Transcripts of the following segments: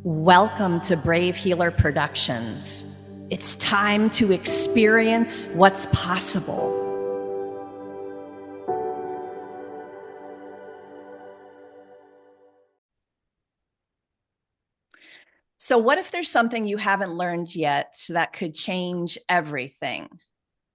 Welcome to Brave Healer Productions. It's time to experience what's possible. So, what if there's something you haven't learned yet that could change everything?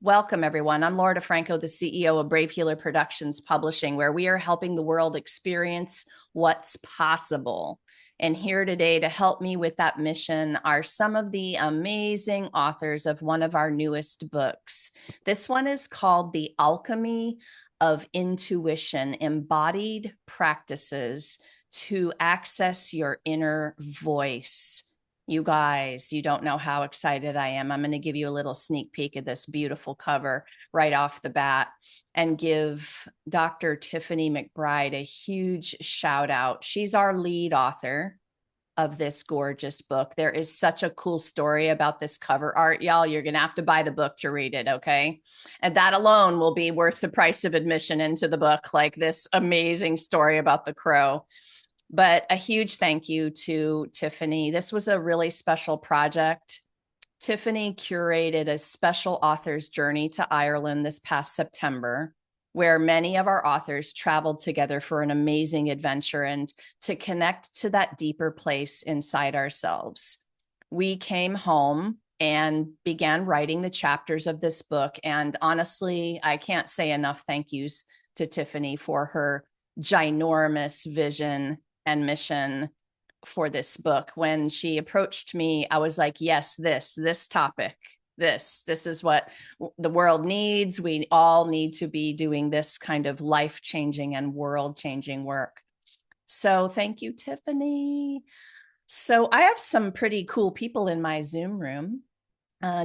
Welcome, everyone. I'm Laura DeFranco, the CEO of Brave Healer Productions Publishing, where we are helping the world experience what's possible. And here today to help me with that mission are some of the amazing authors of one of our newest books. This one is called The Alchemy of Intuition, Embodied Practices to Access Your Inner Voice. You guys, you don't know how excited I am. I'm going to give you a little sneak peek of this beautiful cover right off the bat and give Dr. Tiffany McBride a huge shout out. She's our lead author of this gorgeous book. There is such a cool story about this cover art, y'all. You're going to have to buy the book to read it, okay? And that alone will be worth the price of admission into the book, like this amazing story about the crow. But a huge thank you to Tiffany. This was a really special project. Tiffany curated a special author's journey to Ireland this past September, where many of our authors traveled together for an amazing adventure and to connect to that deeper place inside ourselves. We came home and began writing the chapters of this book. And honestly, I can't say enough thank yous to Tiffany for her ginormous vision and mission for this book. When she approached me, I was like, yes, this topic, this is what the world needs. We all need to be doing this kind of life-changing and world-changing work. So thank you, Tiffany. So I have some pretty cool people in my Zoom room.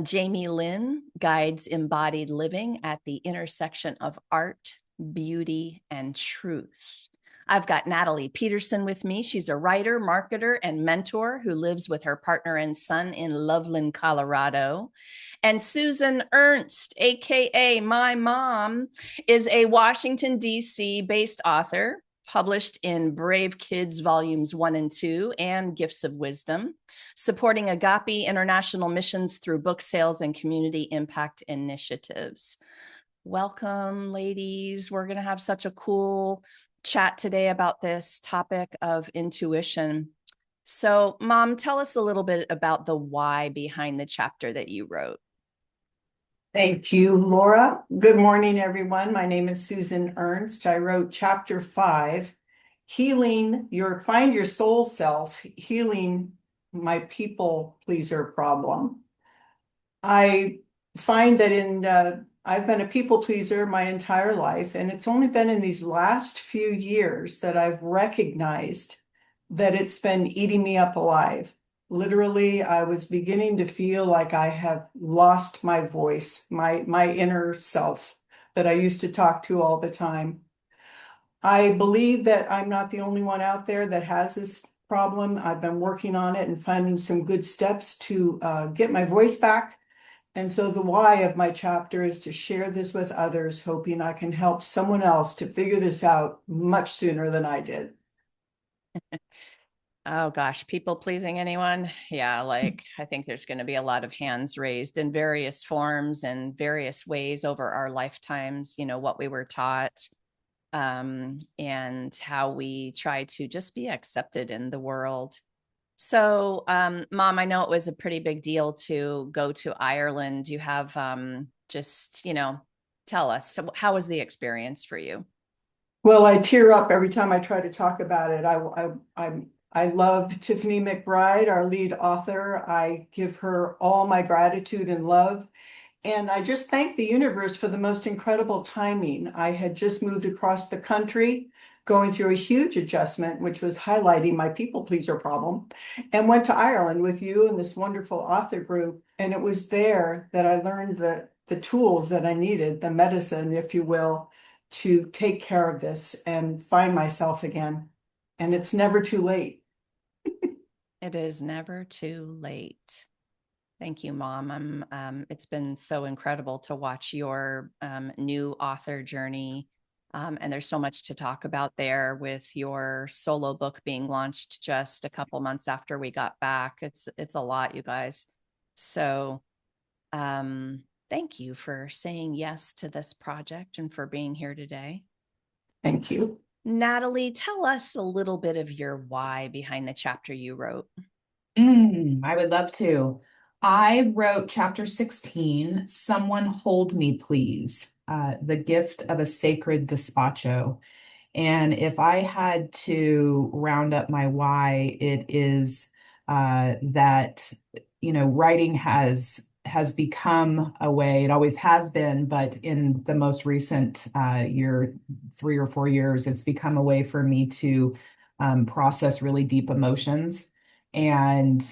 Jamie Lynn guides embodied living at the intersection of art, beauty, and truth. I've got Natalie Peterson with me. She's a writer, marketer, and mentor who lives with her partner and son in Loveland, Colorado. And Susan Ernst, AKA my mom, is a Washington, D.C. based author, published in Brave Kids Volumes 1 and 2 and Gifts of Wisdom, supporting Agape International missions through book sales and community impact initiatives. Welcome, ladies. We're going to have such a cool chat today about this topic of intuition. So, Mom, tell us a little bit about the why behind the chapter that you wrote. Thank you, Laura. Good morning, everyone. My name is Susan Ernst. I wrote chapter 5, Find Your Soul Self, Healing My People Pleaser Problem. I find that I've been a people pleaser my entire life, and it's only been in these last few years that I've recognized that it's been eating me up alive. Literally, I was beginning to feel like I have lost my voice, my inner self that I used to talk to all the time. I believe that I'm not the only one out there that has this problem. I've been working on it and finding some good steps to get my voice back. And so the why of my chapter is to share this with others, hoping I can help someone else to figure this out much sooner than I did. Oh gosh, people pleasing anyone? Yeah, like I think there's going to be a lot of hands raised in various forms and various ways over our lifetimes, you know, what we were taught, and how we try to just be accepted in the world. So, Mom, I know it was a pretty big deal to go to Ireland. You have just, tell us, so how was the experience for you? Well, I tear up every time I try to talk about it. I love Tiffany McBride, our lead author. I give her all my gratitude and love. And I just thank the universe for the most incredible timing. I had just moved across the country, going through a huge adjustment, which was highlighting my people pleaser problem, and went to Ireland with you and this wonderful author group. And it was there that I learned the tools that I needed, the medicine, if you will, to take care of this and find myself again. And it's never too late. It is never too late. Thank you, Mom. It's been so incredible to watch your new author journey And there's so much to talk about there with your solo book being launched just a couple months after we got back. It's a lot, you guys. So thank you for saying yes to this project and for being here today. Thank you. Natalie, tell us a little bit of your why behind the chapter you wrote. I would love to. I wrote chapter 16, Someone Hold Me Please, the gift of a sacred despacho. And if I had to round up my why, it is that, writing has become a way, it always has been, but in the most recent year, 3 or 4 years, it's become a way for me to process really deep emotions and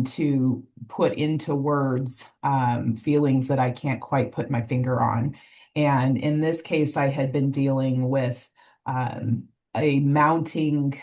to put into words feelings that I can't quite put my finger on. And in this case, I had been dealing with a mounting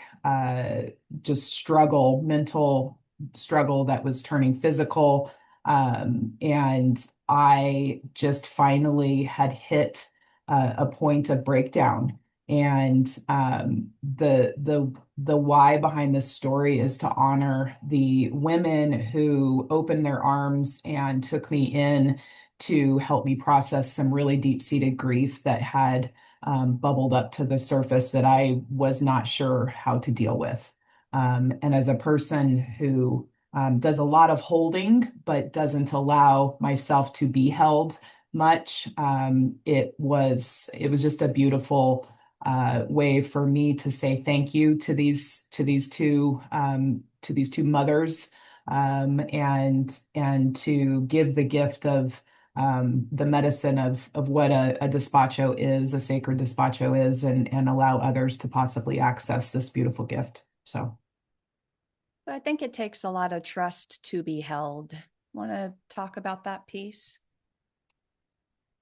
just struggle, mental struggle that was turning physical. And I just finally had hit a point of breakdown. And the why behind this story is to honor the women who opened their arms and took me in to help me process some really deep-seated grief that had bubbled up to the surface that I was not sure how to deal with. And as a person who does a lot of holding, but doesn't allow myself to be held much, it was just a beautiful way for me to say thank you to these two mothers, and to give the gift of the medicine of what a despacho is, a sacred despacho is, and allow others to possibly access this beautiful gift. So I think it takes a lot of trust to be held. Want to talk about that piece?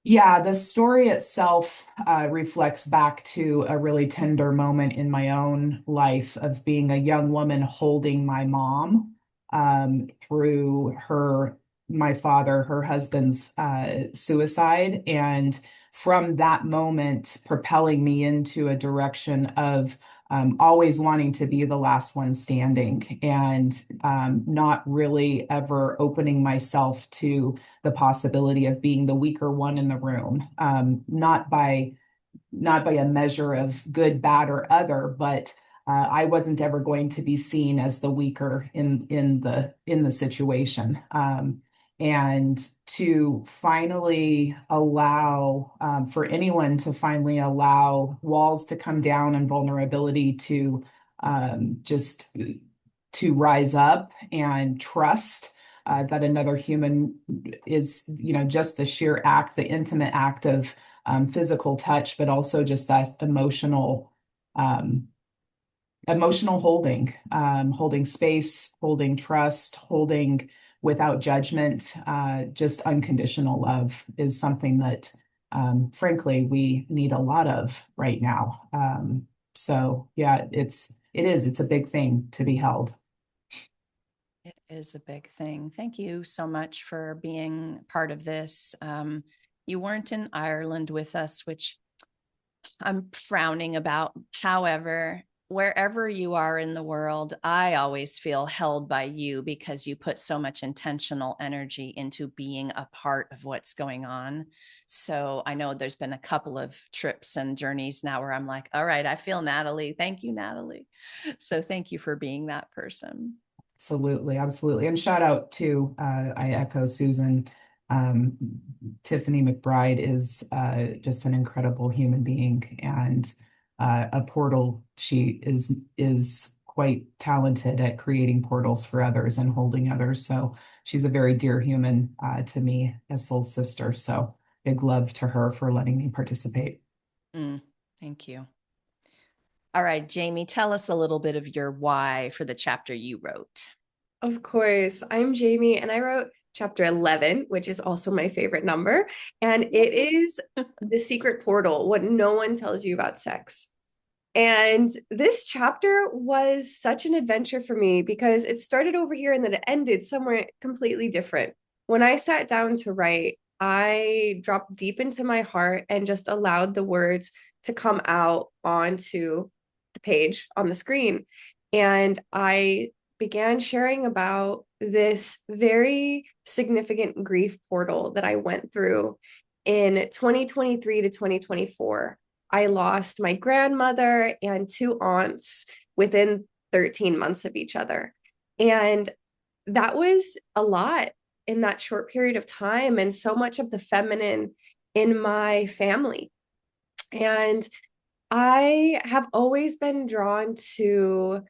Yeah, the story itself reflects back to a really tender moment in my own life of being a young woman holding my mom through my father, her husband's suicide. And from that moment, propelling me into a direction of always wanting to be the last one standing, and not really ever opening myself to the possibility of being the weaker one in the room, not by a measure of good, bad, or other, but I wasn't ever going to be seen as the weaker in the situation. And to finally allow, for anyone to finally allow walls to come down and vulnerability to just to rise up and trust that another human is, just the sheer act, the intimate act of physical touch, but also just that emotional holding, holding space, holding trust, holding without judgment, just unconditional love is something that, frankly, we need a lot of right now. So yeah, it's a big thing to be held. It is a big thing. Thank you so much for being part of this. You weren't in Ireland with us, which I'm frowning about. However, wherever you are in the world, I always feel held by you because you put so much intentional energy into being a part of what's going on. So I know there's been a couple of trips and journeys now where I'm like, all right, I feel Natalie. Thank you, Natalie. So thank you for being that person. Absolutely, absolutely. And shout out to, I echo Susan. Um, Tiffany McBride is just an incredible human being and a portal. She is quite talented at creating portals for others and holding others. So she's a very dear human to me as soul sister. So big love to her for letting me participate. Thank you. All right, Jamie, tell us a little bit of your why for the chapter you wrote. Of course. I'm Jamie, and I wrote chapter 11, which is also my favorite number. And it is the secret portal, what no one tells you about sex. And this chapter was such an adventure for me because it started over here and then it ended somewhere completely different. When I sat down to write, I dropped deep into my heart and just allowed the words to come out onto the page on the screen. And I began sharing about this very significant grief portal that I went through in 2023 to 2024. I lost my grandmother and two aunts within 13 months of each other. And that was a lot in that short period of time, and so much of the feminine in my family. And I have always been drawn to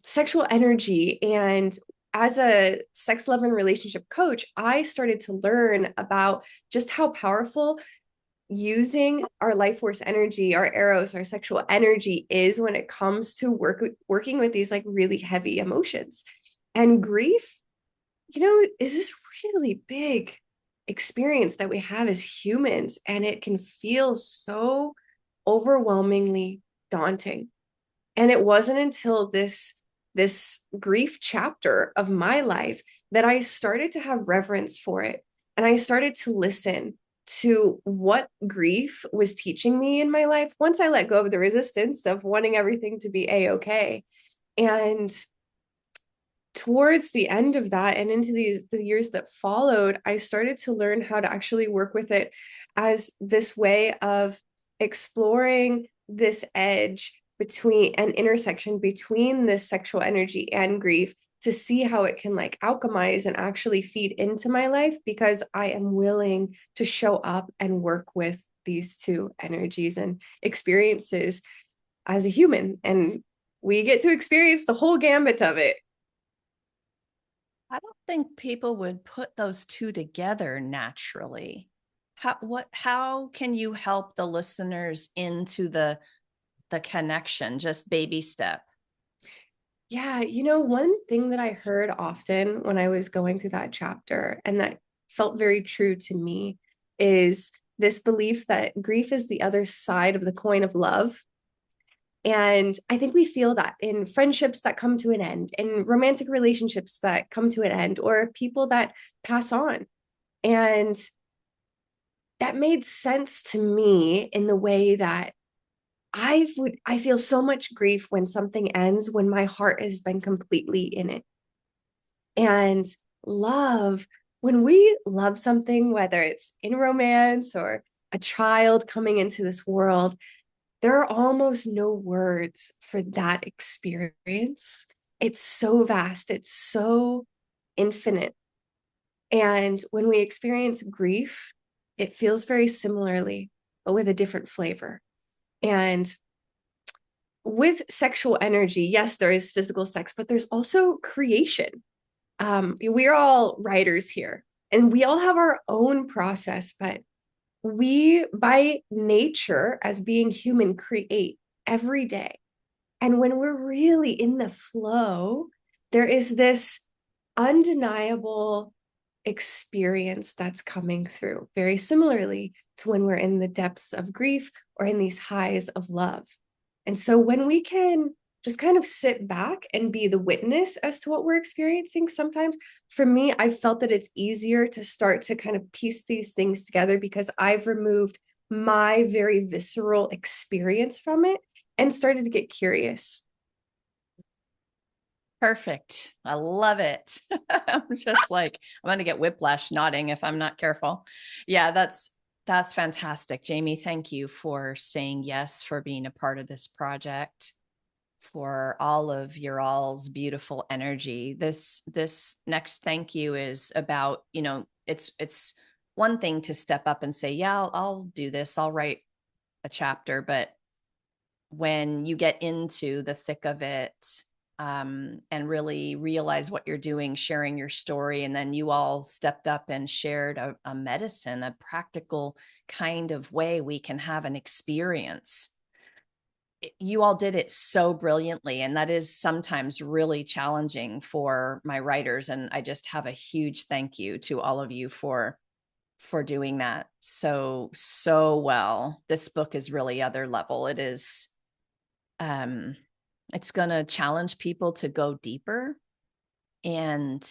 sexual energy. And as a sex, love, and relationship coach, I started to learn about just how powerful using our life force energy, our eros, our sexual energy is when it comes to working with these like really heavy emotions. And grief, is this really big experience that we have as humans, and it can feel so overwhelmingly daunting. And it wasn't until this grief chapter of my life that I started to have reverence for it, and I started to listen to what grief was teaching me in my life once I let go of the resistance of wanting everything to be a-okay. And towards the end of that and into the years that followed, I started to learn how to actually work with it as this way of exploring this edge between an intersection between this sexual energy and grief, to see how it can like alchemize and actually feed into my life, because I am willing to show up and work with these two energies and experiences as a human. And we get to experience the whole gambit of it. I don't think people would put those two together naturally. How can you help the listeners into the connection, just baby step? Yeah, one thing that I heard often when I was going through that chapter, and that felt very true to me, is this belief that grief is the other side of the coin of love. And I think we feel that in friendships that come to an end, in romantic relationships that come to an end, or people that pass on. And that made sense to me in the way that I feel so much grief when something ends, when my heart has been completely in it. And love, when we love something, whether it's in romance or a child coming into this world, there are almost no words for that experience. It's so vast, it's so infinite. And when we experience grief, it feels very similarly, but with a different flavor. And with sexual energy, yes, there is physical sex, but there's also creation. We're all writers here, and we all have our own process, but we, by nature, as being human, create every day. And when we're really in the flow, there is this undeniable experience that's coming through, very similarly to when we're in the depths of grief or in these highs of love. And so when we can just kind of sit back and be the witness as to what we're experiencing, sometimes for me, I felt that it's easier to start to kind of piece these things together, because I've removed my very visceral experience from it and started to get curious. Perfect. I love it. I'm just like, I'm going to get whiplash nodding if I'm not careful. Yeah, that's fantastic. Jamie, thank you for saying yes, for being a part of this project, for all of your all's beautiful energy. This next thank you is about, it's one thing to step up and say, yeah, I'll do this. I'll write a chapter. But when you get into the thick of it, and really realize what you're doing, sharing your story. And then you all stepped up and shared a medicine, a practical kind of way we can have an experience. You all did it so brilliantly. And that is sometimes really challenging for my writers. And I just have a huge thank you to all of you for doing that so well. This book is really other level. It is, it's going to challenge people to go deeper. And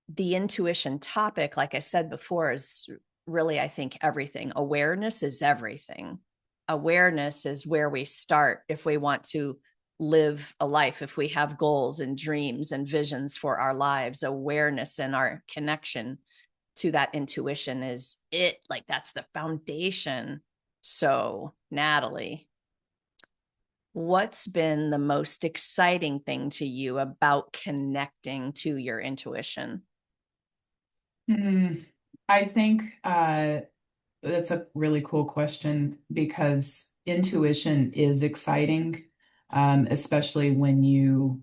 the intuition topic, like I said before, is really, I think, everything. Awareness is everything. Awareness is where we start if we want to live a life, if we have goals and dreams and visions for our lives. Awareness and our connection to that intuition is it. Like, that's the foundation. So, Natalie, what's been the most exciting thing to you about connecting to your intuition? I think that's a really cool question, because intuition is exciting, especially when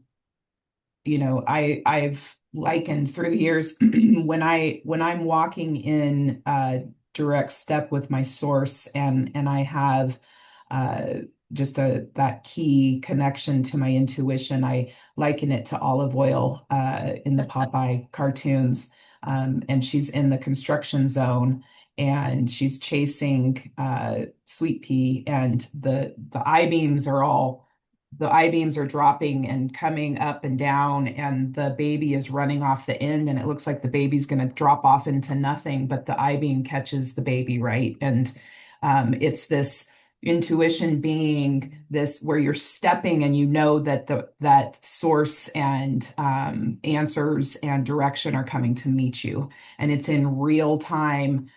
I've likened through the years when I'm walking in direct step with my source, and I have just that key connection to my intuition. I liken it to olive oil in the Popeye cartoons. And she's in the construction zone, and she's chasing Sweet Pea, and the I-beams are dropping and coming up and down, and the baby is running off the end, and it looks like the baby's going to drop off into nothing, but the I-beam catches the baby, right? And it's this intuition being this where you're stepping, and you know that that source and answers and direction are coming to meet you, and it's in real time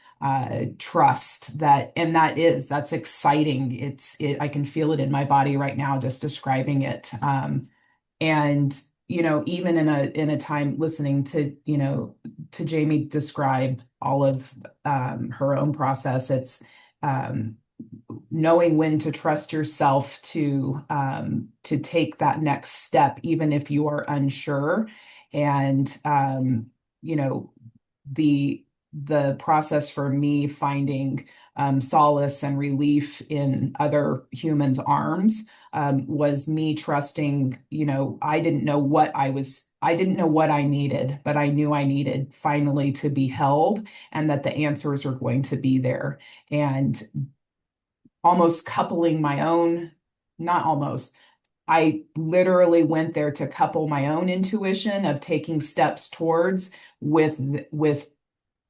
trust that's exciting. I can feel it in my body right now just describing it. And even in a time listening to to Jamie describe all of her own process, it's knowing when to trust yourself to take that next step, even if you are unsure. And the process for me finding solace and relief in other humans' arms was me trusting. I didn't know what I needed, but I knew I needed finally to be held, and that the answers are going to be there. And almost coupling my own, not almost, I literally went there to couple my own intuition of taking steps towards with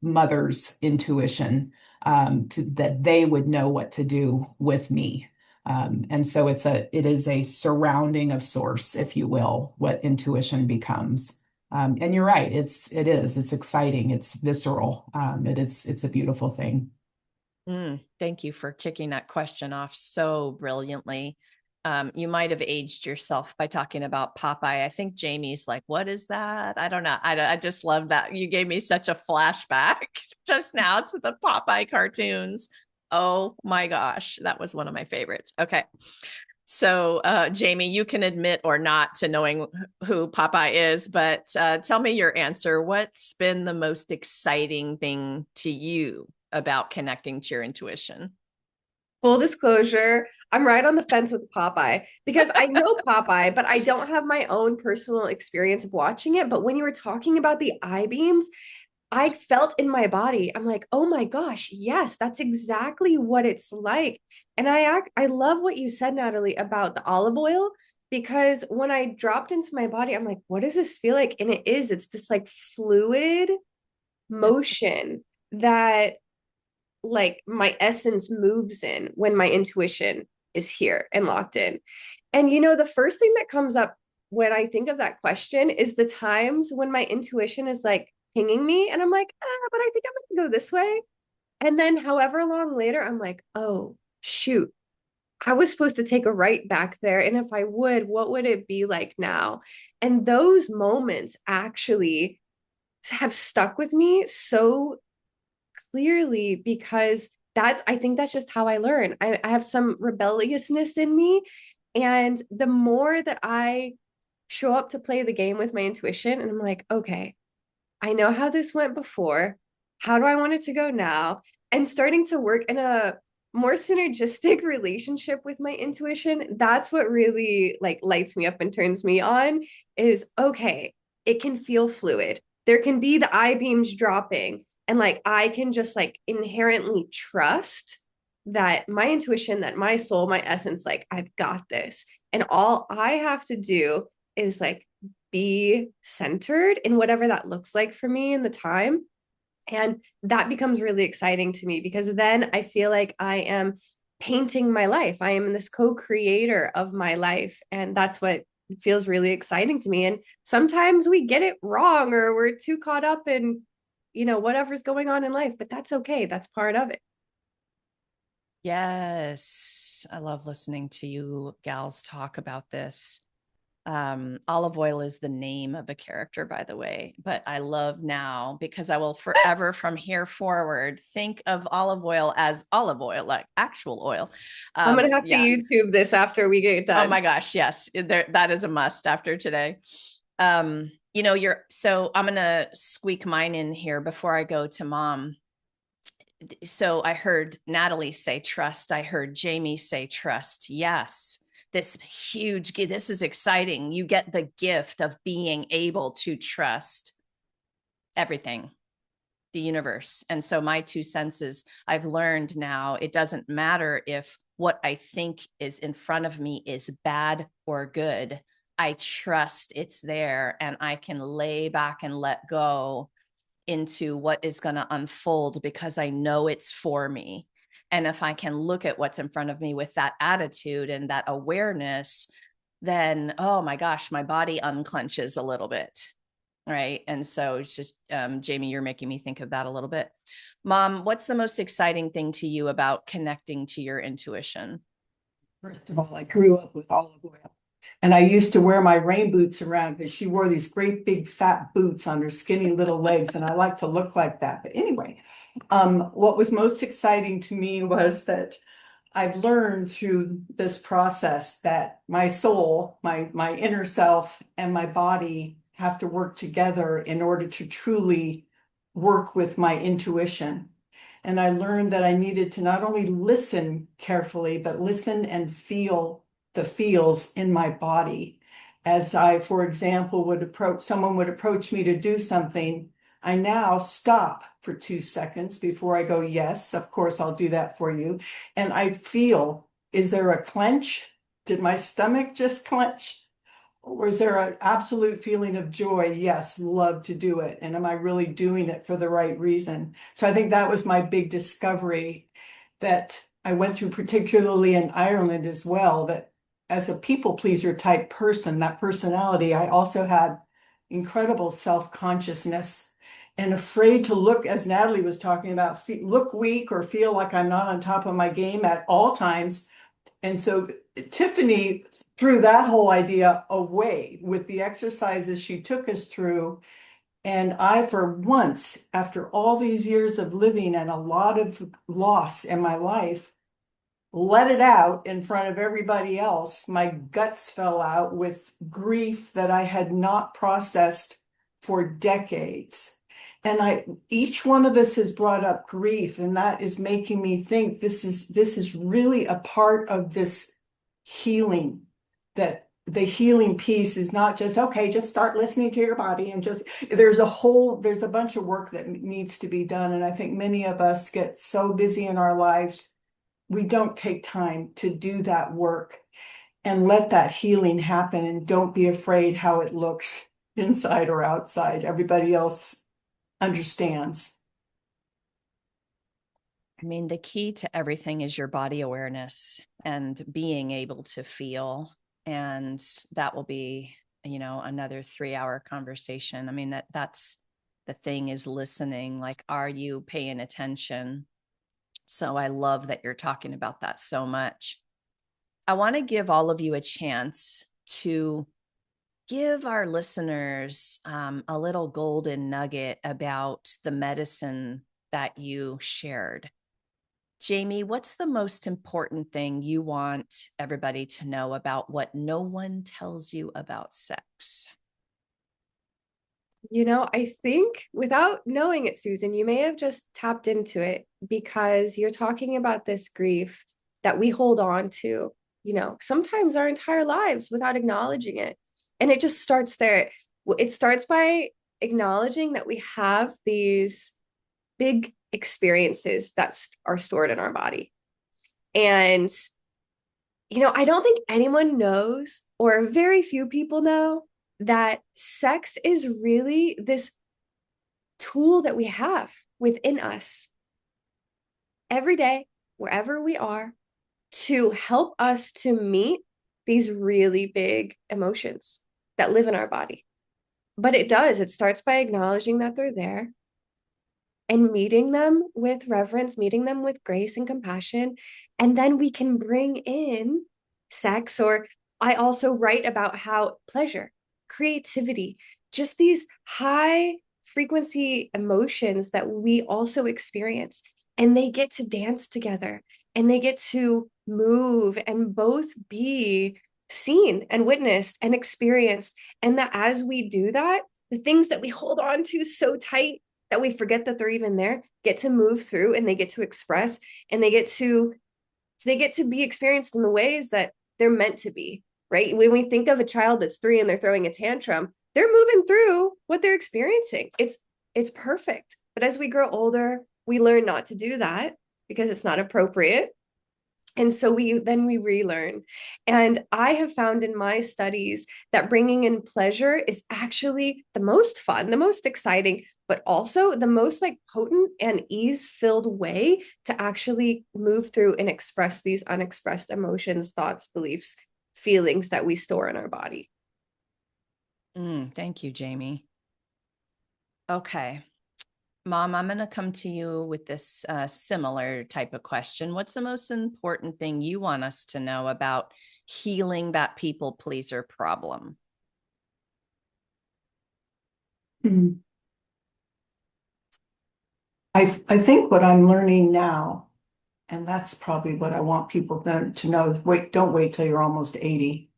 mother's intuition, that they would know what to do with me. And so it is a surrounding of source, if you will, what intuition becomes. And you're right, it's exciting, it's visceral, it's a beautiful thing. Thank you for kicking that question off so brilliantly. You might have aged yourself by talking about Popeye. I think Jamie's like, what is that? I don't know. I just love that. You gave me such a flashback just now to the Popeye cartoons. Oh my gosh. That was one of my favorites. Okay. So, Jamie, you can admit or not to knowing who Popeye is, but tell me your answer. What's been the most exciting thing to you about connecting to your intuition? Full disclosure, I'm right on the fence with Popeye, because I know Popeye, but I don't have my own personal experience of watching it. But when you were talking about the I-beams, I felt in my body, I'm like, oh my gosh, yes, that's exactly what it's like. And I love what you said, Natalie, about the olive oil, because when I dropped into my body, I'm like, what does this feel like? And it's this like fluid motion that like my essence moves in when my intuition is here and locked in. And the first thing that comes up when I think of that question is the times when my intuition is like pinging me, and I'm like, but I think I'm going to go this way. And then however long later, I'm like, oh, shoot, I was supposed to take a right back there. And if I would, what would it be like now? And those moments actually have stuck with me so clearly, because I think that's just how I learn. I have some rebelliousness in me. And the more that I show up to play the game with my intuition, and I'm like, okay, I know how this went before. How do I want it to go now? And starting to work in a more synergistic relationship with my intuition, that's what really like lights me up and turns me on. Is okay, it can feel fluid. There can be the I-beams dropping, and like I can just like inherently trust that my intuition, that my soul, my essence, like I've got this. And all I have to do is like be centered in whatever that looks like for me in the time. And that becomes really exciting to me because then I feel like I am painting my life. I am this co-creator of my life. And that's what feels really exciting to me. And sometimes we get it wrong or we're too caught up in, whatever's going on in life, but that's okay. That's part of it. Yes. I love listening to you gals talk about this. Olive oil is the name of a character, by the way, but I love now because I will forever from here forward think of olive oil as olive oil, like actual oil. I'm going to have to YouTube this after we get done. Oh my gosh. Yes. That is a must after today. I'm going to squeak mine in here before I go to mom. So I heard Natalie say trust. I heard Jamie say trust. Yes. This is exciting. You get the gift of being able to trust everything, the universe. And so my 2 senses, I've learned now, it doesn't matter if what I think is in front of me is bad or good. I trust it's there and I can lay back and let go into what is going to unfold because I know it's for me. And if I can look at what's in front of me with that attitude and that awareness, then, oh my gosh, my body unclenches a little bit. Right. And so it's just, Jamie, you're making me think of that a little bit. Mom, what's the most exciting thing to you about connecting to your intuition? First of all, I grew up with olive oil. And I used to wear my rain boots around because she wore these great big fat boots on her skinny little legs. And I like to look like that. But anyway, what was most exciting to me was that I've learned through this process that my soul, my inner self and my body have to work together in order to truly work with my intuition. And I learned that I needed to not only listen carefully, but listen and feel the feels in my body. As I, for example, someone would approach me to do something, I now stop for 2 seconds before I go, yes, of course, I'll do that for you. And I feel, is there a clench? Did my stomach just clench? Or is there an absolute feeling of joy? Yes, love to do it. And am I really doing it for the right reason? So I think that was my big discovery that I went through, particularly in Ireland as well, that as a people pleaser type person, that personality, I also had incredible self-consciousness and afraid to look, as Natalie was talking about, look weak or feel like I'm not on top of my game at all times. And so Tiffany threw that whole idea away with the exercises she took us through. And I, for once, after all these years of living and a lot of loss in my life, let it out in front of everybody else. My guts fell out with grief that I had not processed for decades. And each one of us has brought up grief, and that is making me think this is really a part of this healing, that the healing piece is not just, okay, just start listening to your body and there's a bunch of work that needs to be done. And I think many of us get so busy in our lives, we don't take time to do that work and let that healing happen. And don't be afraid how it looks inside or outside. Everybody else understands. I mean, the key to everything is your body awareness and being able to feel. And that will be, another 3-hour conversation. I mean, that's the thing, is listening. Like, are you paying attention? So I love that you're talking about that so much. I want to give all of you a chance to give our listeners a little golden nugget about the medicine that you shared. Jamie, what's the most important thing you want everybody to know about what no one tells you about sex? I think without knowing it, Susan, you may have just tapped into it because you're talking about this grief that we hold on to, sometimes our entire lives without acknowledging it. And it just starts there. It starts by acknowledging that we have these big experiences that are stored in our body. And, I don't think anyone knows, or very few people know, that sex is really this tool that we have within us every day, wherever we are, to help us to meet these really big emotions that live in our body. But it starts by acknowledging that they're there and meeting them with reverence, meeting them with grace and compassion. And then we can bring in sex, or I also write about how pleasure, creativity, just these high frequency emotions that we also experience, and they get to dance together and they get to move and both be seen and witnessed and experienced. And that as we do that, the things that we hold on to so tight that we forget that they're even there get to move through, and they get to express, and they get to be experienced in the ways that they're meant to be, right? When we think of a child that's 3 and they're throwing a tantrum, they're moving through what they're experiencing. It's perfect. But as we grow older, we learn not to do that because it's not appropriate. And so we relearn. And I have found in my studies that bringing in pleasure is actually the most fun, the most exciting, but also the most like potent and ease-filled way to actually move through and express these unexpressed emotions, thoughts, beliefs, feelings that we store in our body. Thank you, Jamie. Okay. Mom, I'm going to come to you with this similar type of question. What's the most important thing you want us to know about healing that people pleaser problem? I think what I'm learning now, and that's probably what I want people to know, is don't wait till you're almost 80.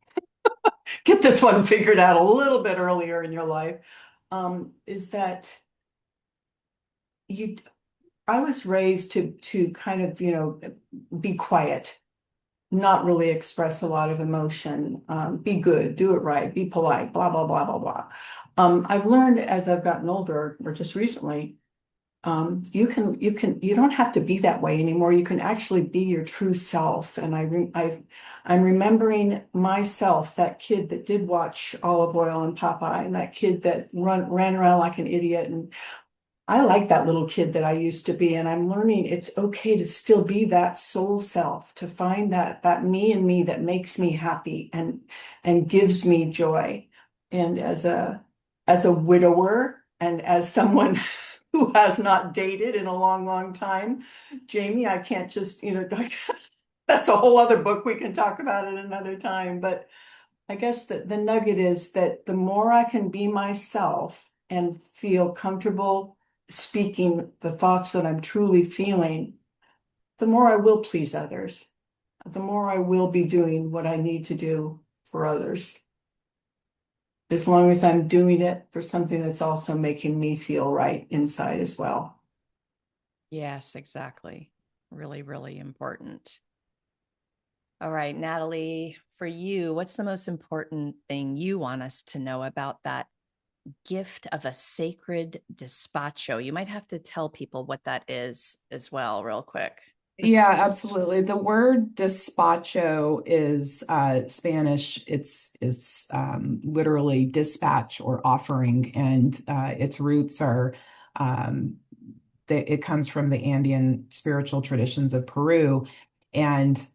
Get this one figured out a little bit earlier in your life, is that I was raised to kind of, be quiet, not really express a lot of emotion, be good, do it right, be polite, blah, blah, blah, blah, blah. I've learned as I've gotten older, or just recently, you don't have to be that way anymore. You can actually be your true self. And I'm remembering myself, that kid that did watch Olive Oil and Popeye, and that kid that ran around like an idiot. And I like that little kid that I used to be. And I'm learning it's okay to still be that soul self, to find that me in me that makes me happy and gives me joy. And as a widower, and as someone who has not dated in a long, long time, Jamie, I can't just, that's a whole other book we can talk about at another time. But I guess that the nugget is that the more I can be myself and feel comfortable speaking the thoughts that I'm truly feeling, the more I will please others, the more I will be doing what I need to do for others. As long as I'm doing it for something that's also making me feel right inside as well. Yes, exactly. Really, really important. All right, Natalie, for you, what's the most important thing you want us to know about that gift of a sacred despacho? You might have to tell people what that is as well, real quick. Yeah, absolutely. The word despacho is Spanish. It's literally dispatch or offering, and its roots are it comes from the Andean spiritual traditions of Peru, and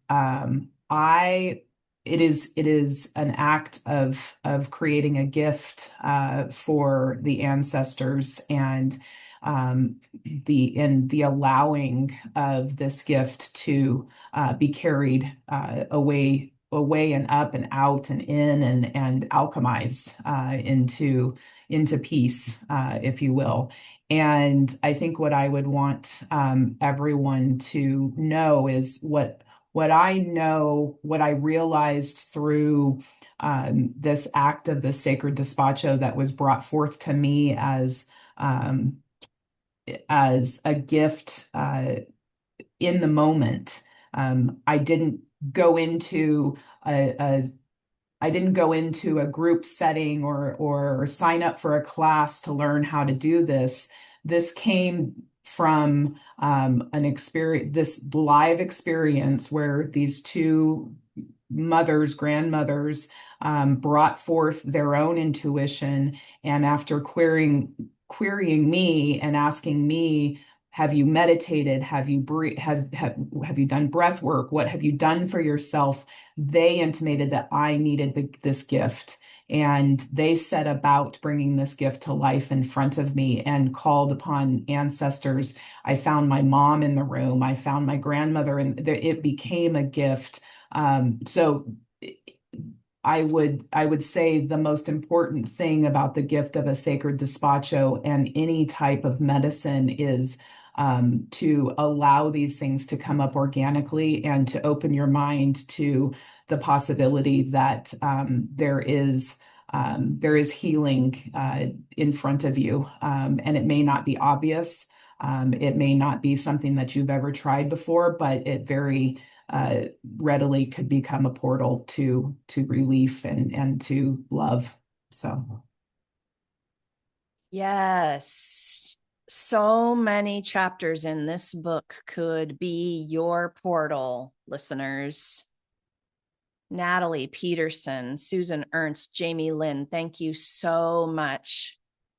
it is an act of creating a gift for the ancestors, and the allowing of this gift to be carried away and up and out and in and alchemized into peace, if you will. And I think what I would want everyone to know is what I know, what I realized through this act of the sacred despacho that was brought forth to me as a gift in the moment. I didn't go into a group setting or sign up for a class to learn how to do this. This came from an experience, this live experience where these two mothers, grandmothers, brought forth their own intuition. And after querying me and asking me, have you meditated? Have you have you done breath work? What have you done for yourself? They intimated that I needed this gift. And they set about bringing this gift to life in front of me and called upon ancestors. I found my mom in the room. I found my grandmother, and it became a gift. So I would say the most important thing about the gift of a sacred despacho and any type of medicine is to allow these things to come up organically and to open your mind to the possibility that there is healing in front of you, and it may not be obvious. It may not be something that you've ever tried before, but it very readily could become a portal to relief and to love. So, yes. So many chapters in this book could be your portal, listeners. Natalie Peterson, Susan Ernst, Jamie Lynn, thank you so much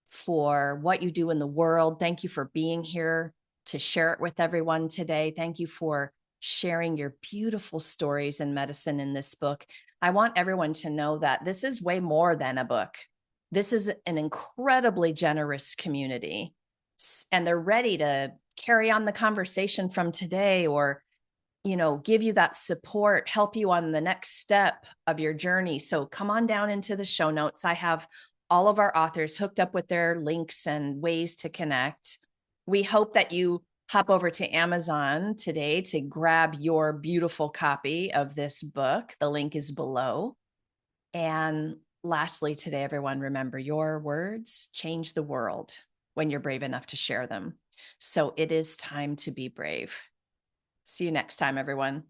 for what you do in the world. Thank you for being here to share it with everyone today. Thank you for sharing your beautiful stories in medicine in this book. I want everyone to know that this is way more than a book. This is an incredibly generous community, and they're ready to carry on the conversation from today, or give you that support, help you on the next step of your journey. So come on down into the show notes. I have all of our authors hooked up with their links and ways to connect. We hope that you hop over to Amazon today to grab your beautiful copy of this book. The link is below. And lastly, today, everyone, remember, your words change the world when you're brave enough to share them. So it is time to be brave. See you next time, everyone.